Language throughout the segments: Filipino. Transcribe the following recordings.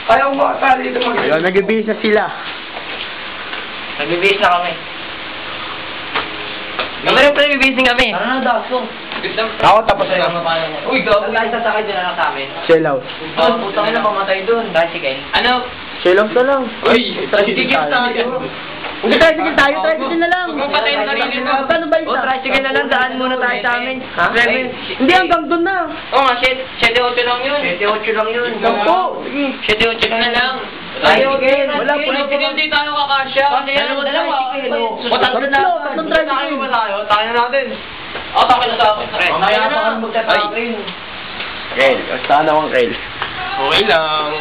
Ayaw mo makasali dito mag- Ayun, nag-ibis na sila. Nagbibihis na kami. Kami rin pala nagbibihis kami. Ano na, Daso? Ako tapos na. Uy, gawa. Tayo sasakay doon na lang sa amin. Chill out. Putang ina, pamatay doon. Tricycle. Ano? Chill out na lang. Uy, tricycle tayo. Hindi tricycle tayo, tricycle na lang. Huwag patay na sarili mo. Paano ba isa? O, tricycle na lang. Daan muna tayo sa amin. Ha? Hindi, hanggang doon na. Oo nga, 7-8 lang yun. 7-8 lang yun. Opo. 7-8 na lang. Ayaw, okay. Wala po. Hindi tayo kakasya. Dalawa. O, tatlo na. Tatlong tricycle. Tayo na natin. O, tayo na sa akin. Mamaya pa kami magtatakin. Kel, basta na akong Kel. Okay lang.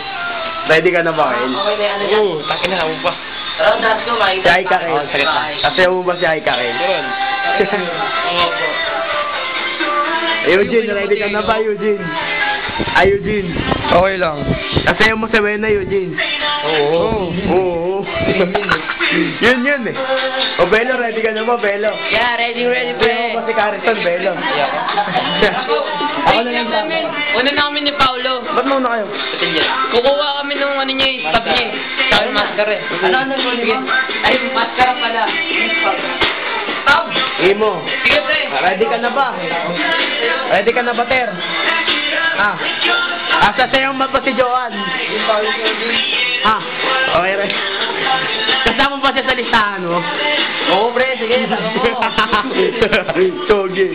Ready ka na ba, Kel? Okay na ano yan. Oo, takin na ako pa. Tara, Dasko, Si Aika, Kel. Kasi mo ba si Aika, Kel? Meron. Oo po. Eugene, ready ka na ba, Eugene? Ay, Eugene. Okay lang. Kasi mo si Wena, Eugene. Oo. Oo. Yun eh. O, Belo, ready ka na ba, Belo? Yeah, ready, Belo ba si Carson, Belo? Ako na lang namin. Una namin ni Paolo. Ba't muna kayo? Kukuha kami nung ano niya, stop niya. Sabi maskara eh. Ano mo? Ay, maskara pala. Stop! Imo. Sige, pre. Ready ka na ba? Ready ka na ba, Ter? Ha? Asa sa'yo ba si Joan? Ha? Okay, re. Kasama ba siya sa listahan mo? Oo, pre. Sige, sabi mo. Sogi.